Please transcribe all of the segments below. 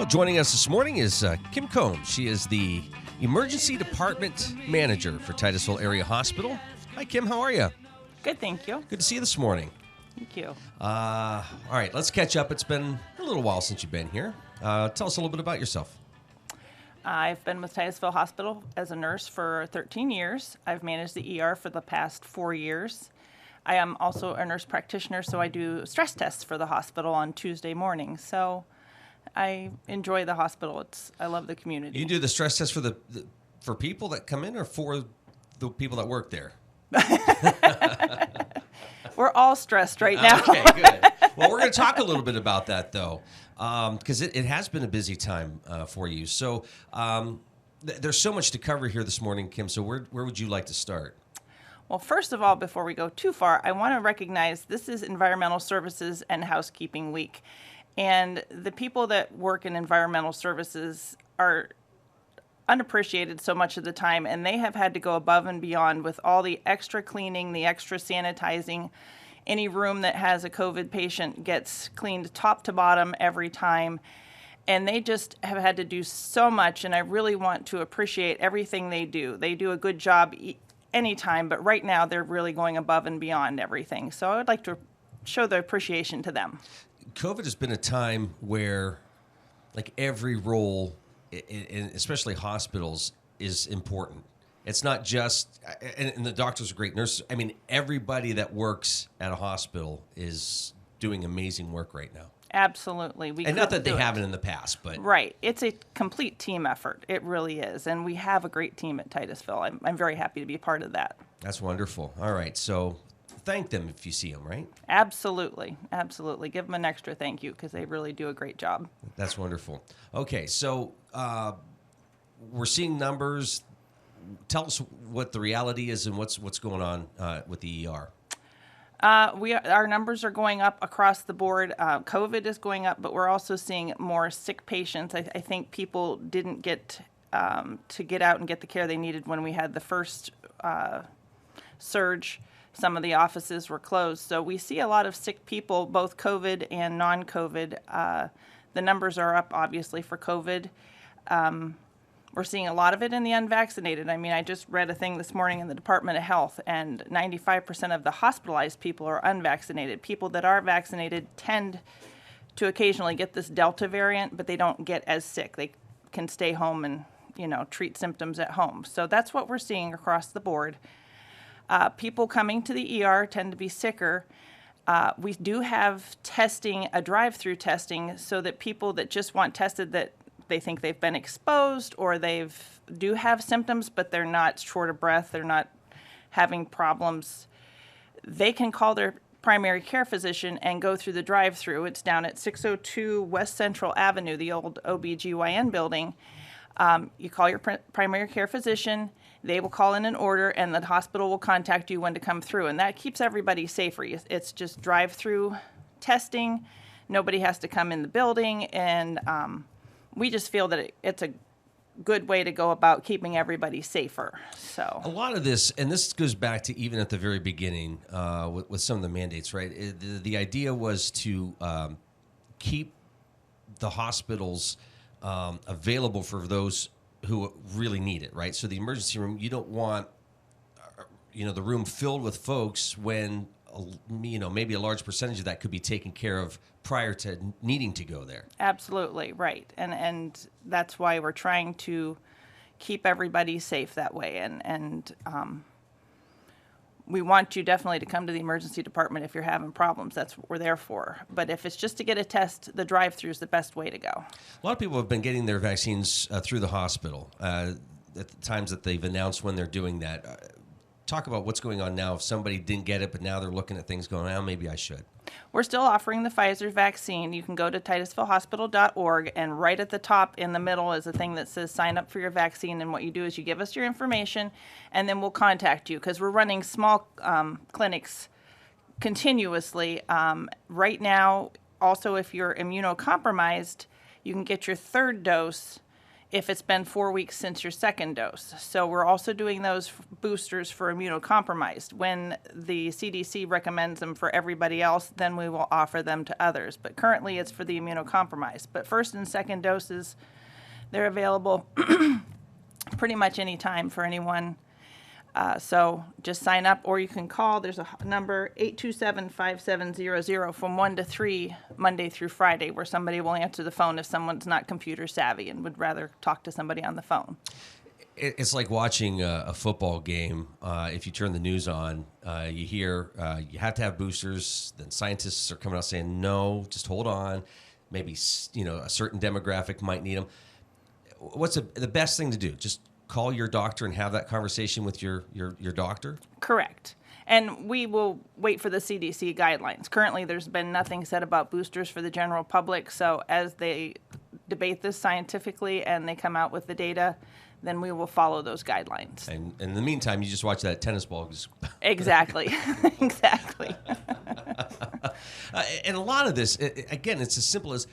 Well, joining us this morning is Kim Combs. She is the Emergency Department Manager for Titusville Area Hospital. Hi, Kim. How are you? Good, thank you. Good to see you this morning. Thank you. All right, let's catch up. It's been a little while since you've been here. Tell us a little bit about yourself. I've been with Titusville Hospital as a nurse for 13 years. I've managed the ER for the past 4 years. I am also a nurse practitioner, so I do stress tests for the hospital on Tuesday mornings. So I enjoy the hospital. I love the community. You do the stress test for people that come in or for the people that work there? We're all stressed right now. Okay, good. Well, we're going to talk a little bit about that, though, because it has been a busy time for you. So there's so much to cover here this morning, Kim. So where would you like to start? Well, first of all, before we go too far, I want to recognize this is Environmental Services and Housekeeping Week. And the people that work in environmental services are unappreciated so much of the time, and they have had to go above and beyond with all the extra cleaning, the extra sanitizing. Any room that has a COVID patient gets cleaned top to bottom every time. And they just have had to do so much, and I really want to appreciate everything they do. They do a good job anytime, but right now they're really going above and beyond everything. So I would like to show the appreciation to them. COVID has been a time where, like, every role, especially hospitals, is important. It's not just, and the doctors are great nurses. I mean, everybody that works at a hospital is doing amazing work right now. Absolutely. And not that they haven't in the past, but... Right. It's a complete team effort. It really is. And we have a great team at Titusville. I'm very happy to be part of that. That's wonderful. All right. So thank them if you see them, right? Absolutely. Absolutely. Give them an extra thank you because they really do a great job. That's wonderful. Okay. So we're seeing numbers. Tell us what the reality is and what's going on with the ER. Our numbers are going up across the board. COVID is going up, but we're also seeing more sick patients. I think people didn't get to get out and get the care they needed when we had the first surge. Some of the offices were closed. So we see a lot of sick people, both COVID and non-COVID. The numbers are up, obviously, for COVID. We're seeing a lot of it in the unvaccinated. I mean, I just read a thing this morning in the Department of Health, and 95% of the hospitalized people are unvaccinated. People that are vaccinated tend to occasionally get this Delta variant, but they don't get as sick. They can stay home and, treat symptoms at home. So that's what we're seeing across the board. People coming to the ER tend to be sicker. We do have testing, a drive-through testing, so that people that just want tested that they think they've been exposed or do have symptoms, but they're not short of breath, they're not having problems, they can call their primary care physician and go through the drive-through. It's down at 602 West Central Avenue, the old OBGYN building. You call your primary care physician, they will call in an order, and the hospital will contact you when to come through. And that keeps everybody safer. It's just drive-through testing. Nobody has to come in the building, and we just feel that it's a good way to go about keeping everybody safer. So a lot of this, and this goes back to even at the very beginning with some of the mandates, right? The idea was to keep the hospitals available for those who really need it, right? So the emergency room, you don't want, the room filled with folks when, maybe a large percentage of that could be taken care of prior to needing to go there. Absolutely, right. And that's why we're trying to keep everybody safe that way. And we want you definitely to come to the emergency department if you're having problems. That's what we're there for. But if it's just to get a test, the drive-through is the best way to go. A lot of people have been getting their vaccines through the hospital at the times that they've announced when they're doing that. Talk about what's going on now. If somebody didn't get it, but now they're looking at things going, maybe I should. We're still offering the Pfizer vaccine. You can go to titusvillehospital.org, and right at the top in the middle is a thing that says sign up for your vaccine. And what you do is you give us your information, and then we'll contact you because we're running small clinics continuously. Right now, also, if you're immunocompromised, you can get your third dose if it's been 4 weeks since your second dose. So we're also doing those boosters for immunocompromised. When the CDC recommends them for everybody else, then we will offer them to others. But currently it's for the immunocompromised. But first and second doses, they're available pretty much any time for anyone. So just sign up, or you can call. There's a number, 827-5700, from 1 to 3, Monday through Friday, where somebody will answer the phone if someone's not computer savvy and would rather talk to somebody on the phone. It's like watching a football game. If you turn the news on, you hear you have to have boosters. Then scientists are coming out saying, no, just hold on. Maybe a certain demographic might need them. What's the best thing to do? Just call your doctor and have that conversation with your doctor? Correct. And we will wait for the CDC guidelines. Currently, there's been nothing said about boosters for the general public. So as they debate this scientifically and they come out with the data, then we will follow those guidelines. And in the meantime, you just watch that tennis ball. Exactly. Exactly. And a lot of this, again, it's as simple as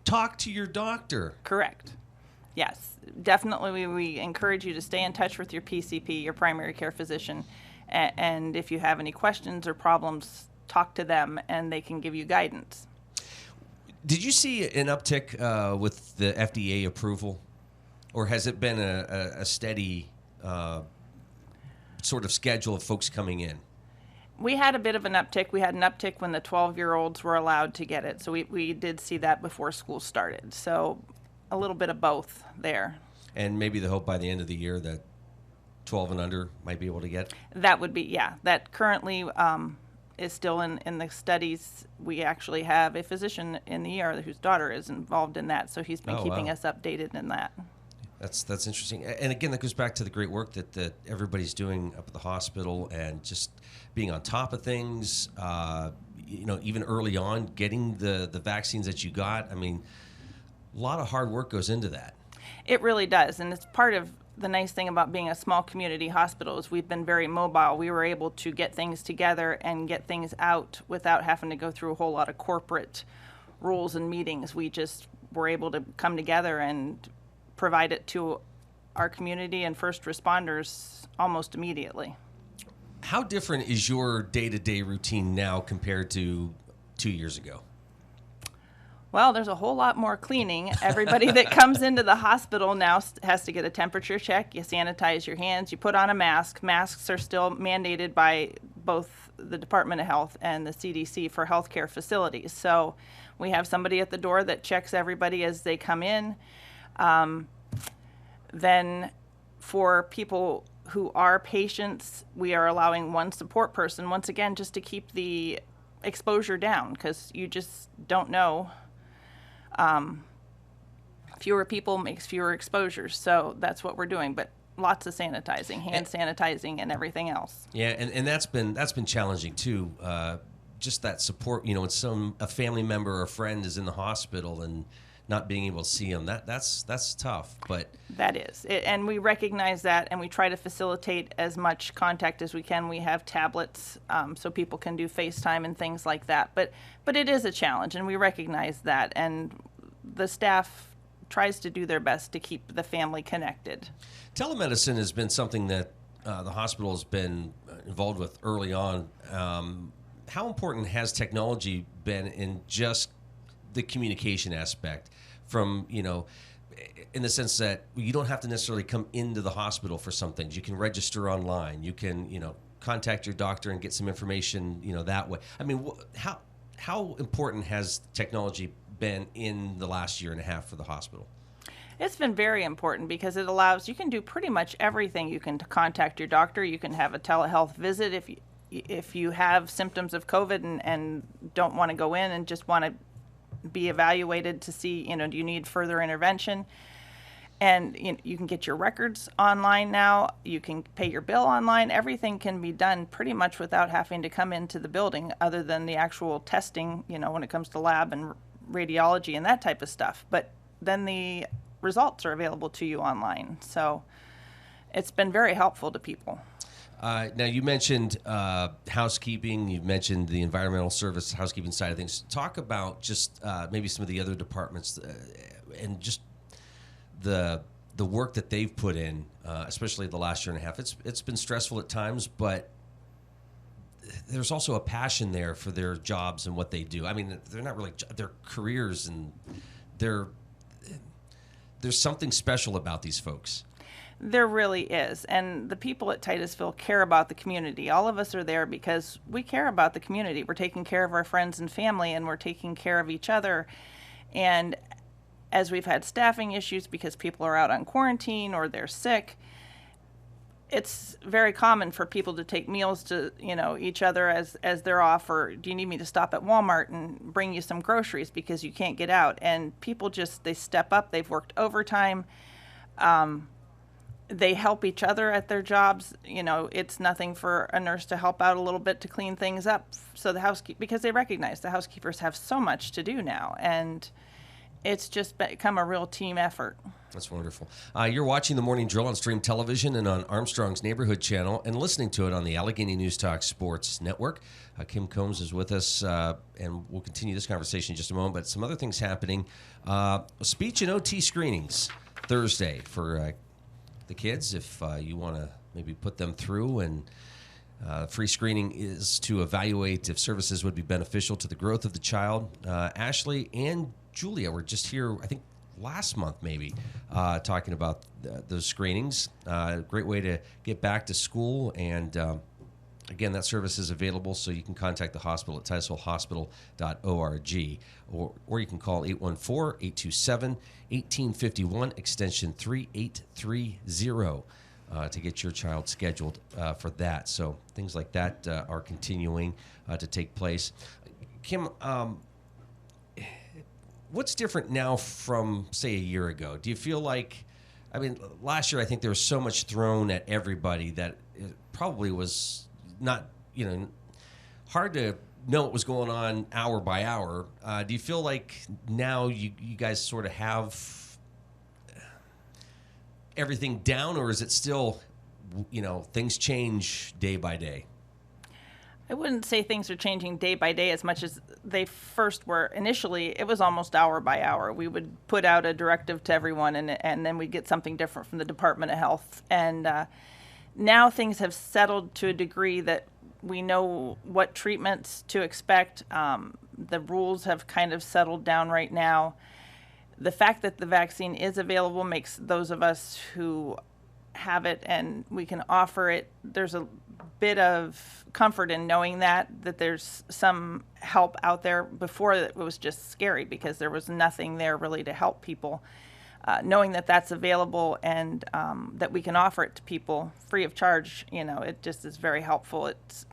talk to your doctor. Correct. Yes, definitely we encourage you to stay in touch with your PCP, your primary care physician, and if you have any questions or problems, talk to them and they can give you guidance. Did you see an uptick with the FDA approval, or has it been a steady sort of schedule of folks coming in? We had a bit of an uptick. We had an uptick when the 12-year-olds were allowed to get it, so we did see that before school started. So a little bit of both there. And maybe the hope by the end of the year that 12 and under might be able to get? That would be, yeah. That currently is still in the studies. We actually have a physician in the ER whose daughter is involved in that, so he's been keeping us updated in that. That's interesting. And again, that goes back to the great work that everybody's doing up at the hospital and just being on top of things, even early on, getting the vaccines that you got. I mean, a lot of hard work goes into that. It really does, and it's part of the nice thing about being a small community hospital is we've been very mobile. We were able to get things together and get things out without having to go through a whole lot of corporate rules and meetings. We just were able to come together and provide it to our community and first responders almost immediately. How different is your day-to-day routine now compared to 2 years ago? Well, there's a whole lot more cleaning. Everybody that comes into the hospital now has to get a temperature check. You sanitize your hands. You put on a mask. Masks are still mandated by both the Department of Health and the CDC for healthcare facilities. So we have somebody at the door that checks everybody as they come in. Then for people who are patients, we are allowing one support person, once again, just to keep the exposure down because you just don't know. Fewer people makes fewer exposures, so that's what we're doing. But lots of sanitizing, hand sanitizing, and everything else. Yeah, and that's been challenging too. Just that support, when a family member or a friend is in the hospital and not being able to see them, that's tough. But that is, and we recognize that, and we try to facilitate as much contact as we can. We have tablets so people can do FaceTime and things like that. But it is a challenge, and we recognize that, and the staff tries to do their best to keep the family connected. Telemedicine has been something that the hospital has been involved with early on. How important has technology been in just the communication aspect from, in the sense that you don't have to necessarily come into the hospital for some things. You can register online. You can, contact your doctor and get some information, that way. I mean, how important has technology been in the last year and a half for the hospital? It's been very important because it allows, you can do pretty much everything. You can contact your doctor. You can have a telehealth visit if you have symptoms of COVID and don't want to go in and just want to be evaluated to see, do you need further intervention? And you can get your records online now. You can pay your bill online. Everything can be done pretty much without having to come into the building other than the actual testing, when it comes to lab and radiology and that type of stuff. But then the results are available to you online. So it's been very helpful to people. Now, you mentioned housekeeping. You mentioned the environmental service housekeeping side of things. Talk about just maybe some of the other departments and just the the work that they've put in, especially the last year and a half. It's been stressful at times, but there's also a passion there for their jobs and what they do. I mean, they're not really their careers, and there's something special about these folks. There really is. And the people at Titusville care about the community. All of us are there because we care about the community. We're taking care of our friends and family, and we're taking care of each other. And as we've had staffing issues because people are out on quarantine or they're sick, it's very common for people to take meals to, each other as they're off, or do you need me to stop at Walmart and bring you some groceries because you can't get out? And people they step up. They've worked overtime. They help each other at their jobs. It's nothing for a nurse to help out a little bit to clean things up. So because they recognize the housekeepers have so much to do now, and it's just become a real team effort. That's wonderful. You're watching the Morning Drill on Stream Television and on Armstrong's Neighborhood Channel, and listening to it on the Allegheny News Talk Sports Network. Kim Combs is with us, and we'll continue this conversation in just a moment. But some other things happening. Speech and OT screenings Thursday for the kids, if you want to maybe put them through. And free screening is to evaluate if services would be beneficial to the growth of the child. Ashley and Julia were just here, I think, last month maybe, talking about those screenings. Great way to get back to school. And again, that service is available, so you can contact the hospital at titusvillehospital.org, or you can call 814-827-1851, extension 3830, to get your child scheduled for that. So things like that are continuing to take place. Kim, what's different now from, say, a year ago? Do you feel like, last year I think there was so much thrown at everybody that it probably was not, hard to know what was going on hour by hour. Do you feel like now you guys sort of have everything down, or is it still, things change day by day? I wouldn't say things are changing day by day as much as they first were. Initially, it was almost hour by hour. We would put out a directive to everyone, and then we'd get something different from the Department of Health. And now things have settled to a degree that we know what treatments to expect. The rules have kind of settled down right now. The fact that the vaccine is available makes those of us who have it and we can offer it, there's a bit of comfort in knowing that there's some help out there. Before, it was just scary because there was nothing there really to help people. Knowing that that's available and that we can offer it to people free of charge, it just is very helpful. It's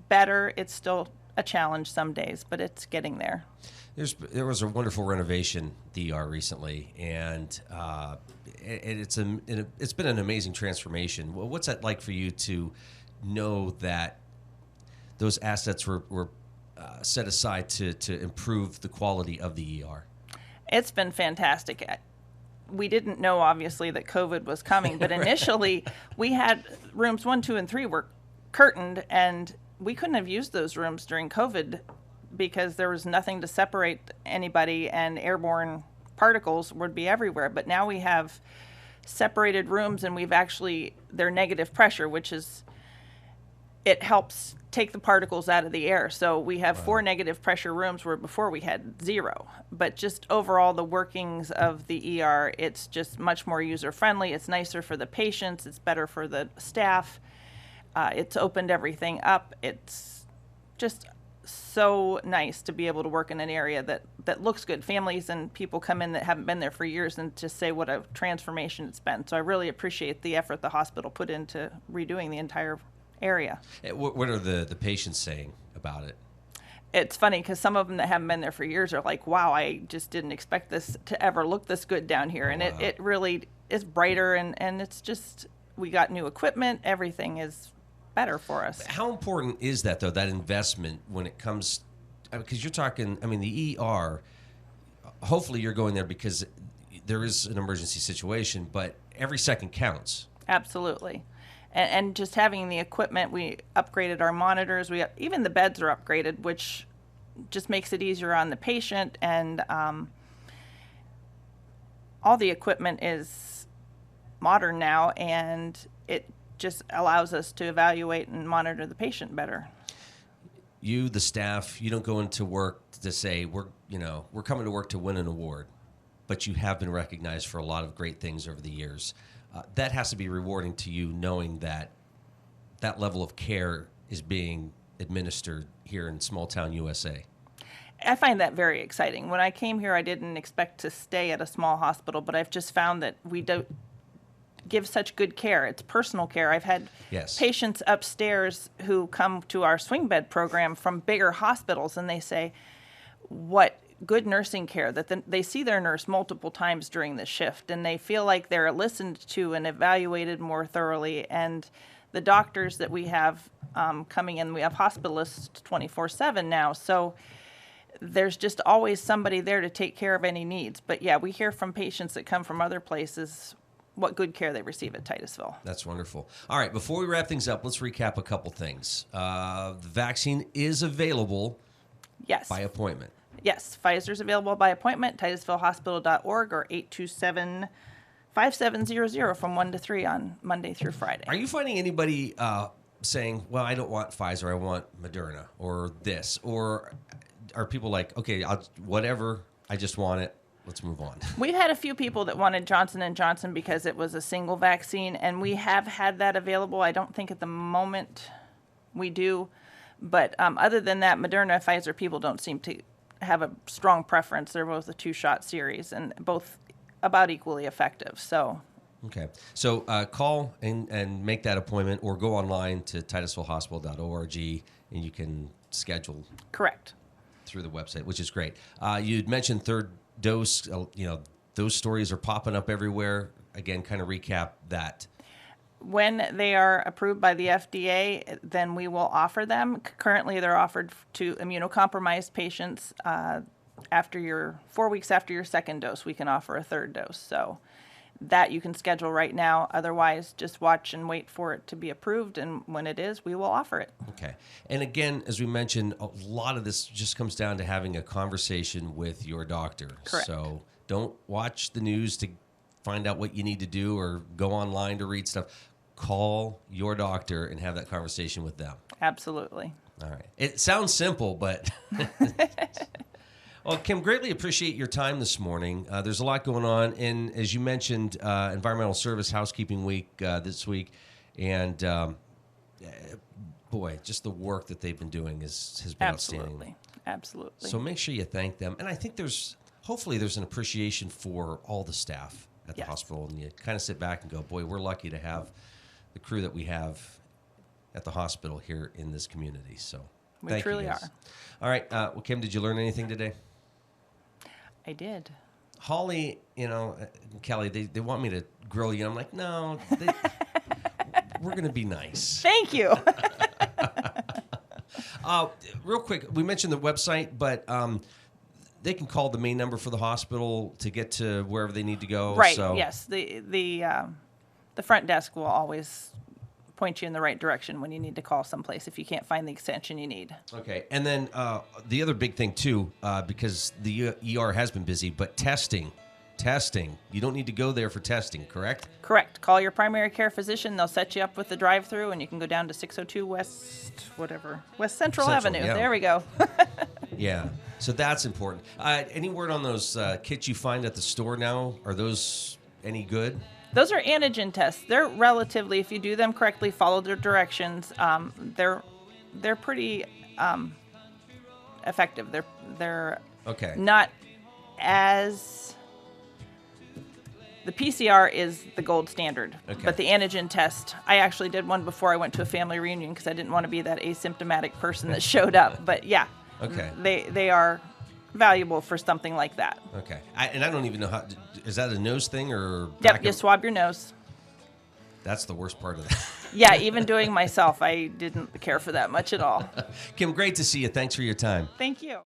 better. It's still a challenge some days, but it's getting there. There was a wonderful renovation at the ER recently, and it's been an amazing transformation. Well, what's that like for you to know that those assets were set aside to improve the quality of the ER? It's been fantastic. We didn't know, obviously, that COVID was coming, but initially we had rooms 1, 2, and 3 were curtained, and we couldn't have used those rooms during COVID because there was nothing to separate anybody, and airborne particles would be everywhere. But now we have separated rooms, and they're negative pressure, it helps take the particles out of the air. So we have 4 negative pressure rooms where before we had 0. But just overall, the workings of the ER, it's just much more user-friendly. It's nicer for the patients. It's better for the staff. It's opened everything up. It's just so nice to be able to work in an area that looks good. Families and people come in that haven't been there for years and just say what a transformation it's been. So I really appreciate the effort the hospital put into redoing the entire area. What are the patients saying about it? It's funny because some of them that haven't been there for years are like, wow, I just didn't expect this to ever look this good down here. And wow. It really is brighter, and it's just, we got new equipment. Everything is better for us. How important is that, though, that investment when it comes, because you're talking, the ER, hopefully you're going there because there is an emergency situation, but every second counts. Absolutely. And just having the equipment, we upgraded our monitors. Even the beds are upgraded, which just makes it easier on the patient. And it helps take the particles out of the air. So we have 4 negative pressure rooms where before we had 0. But just overall, the workings of the ER, it's nicer for the patients. It's better for the staff. It's opened everything up. It's just so nice to be able to work in an area that looks good. Families and people come in that haven't been there for years and just say what a transformation it's been. So I really appreciate the effort the hospital put into redoing the entire area. What are the patients saying about it? all the equipment is modern now, and it just allows us to evaluate and monitor the patient better. You, the staff, you don't go into work to say we're coming to work to win an award, but you have been recognized for a lot of great things over the years. That has to be rewarding to you, knowing that that level of care is being administered here in small town USA. I find that very exciting. When I came here, I didn't expect to stay at a small hospital, but I've just found that we don't give such good care. It's personal care. I've had patients upstairs who come to our swing bed program from bigger hospitals, and they say, what good nursing care, that they see their nurse multiple times during the shift, and they feel like they're listened to and evaluated more thoroughly. And the doctors that we have coming in, we have hospitalists 24/7 now, so there's just always somebody there to take care of any needs. But yeah, we hear from patients that come from other places what good care they receive at Titusville. That's wonderful. All right, before we wrap things up, let's recap a couple things. The vaccine is available by appointment. Yes, Pfizer's available by appointment, titusvillehospital.org, or 827-5700 from 1 to 3 on Monday through Friday. Are you finding anybody saying, well, I don't want Pfizer, I want Moderna, or this? Or are people like, okay, whatever, I just want it, let's move on? We've had a few people that wanted Johnson & Johnson because it was a single vaccine, and we have had that available. I don't think at the moment we do. But other than that, Moderna and Pfizer, people don't seem to have a strong preference. They're both a 2-shot series and both about equally effective. So okay. So call and make that appointment, or go online to titusvillehospital.org, and you can schedule. Correct. Through the website, which is great. You'd mentioned third dose. Those stories are popping up everywhere. Again, kind of recap that. When they are approved by the FDA, then we will offer them. Currently, they're offered to immunocompromised patients. After 4 weeks after your second dose, we can offer a third dose. So that you can schedule right now. Otherwise, just watch and wait for it to be approved, and when it is, we will offer it. Okay. And again, as we mentioned, a lot of this just comes down to having a conversation with your doctor. Correct. So don't watch the news to find out what you need to do, or go online to read stuff. Call your doctor and have that conversation with them. Absolutely. All right. It sounds simple, but... Well, Kim, greatly appreciate your time this morning. There's a lot going on. And as you mentioned, Environmental Service Housekeeping Week this week. And, boy, just the work that they've been doing has been outstanding. Absolutely. So make sure you thank them. And I think hopefully there's an appreciation for all the staff at the hospital. And you kind of sit back and go, boy, we're lucky to have the crew that we have at the hospital here in this community. So we truly are. All right. Well, Kim, did you learn anything today? I did. Holly, Kelly, they want me to grill you. I'm like, no, we're going to be nice. Thank you. Real quick, we mentioned the website, but they can call the main number for the hospital to get to wherever they need to go. Right. So. Yes. The front desk will always point you in the right direction when you need to call someplace if you can't find the extension you need. Okay. And then the other big thing, too, because the ER has been busy, but testing. You don't need to go there for testing, correct? Correct. Call your primary care physician. They'll set you up with the drive-through, and you can go down to 602 West Central Avenue. Yeah. There we go. Yeah. So that's important. Any word on those kits you find at the store now? Are those any good? Those are antigen tests. They're relatively, if you do them correctly, follow their directions, they're pretty effective. They're okay. Not as... The PCR is the gold standard, but the antigen test, I actually did one before I went to a family reunion because I didn't want to be that asymptomatic person that showed up. But yeah, they are valuable for something like that. Okay. And I don't even know how... Is that a nose thing or... Yep, you swab your nose. That's the worst part of that. Yeah, even doing myself, I didn't care for that much at all. Kim, great to see you. Thanks for your time. Thank you.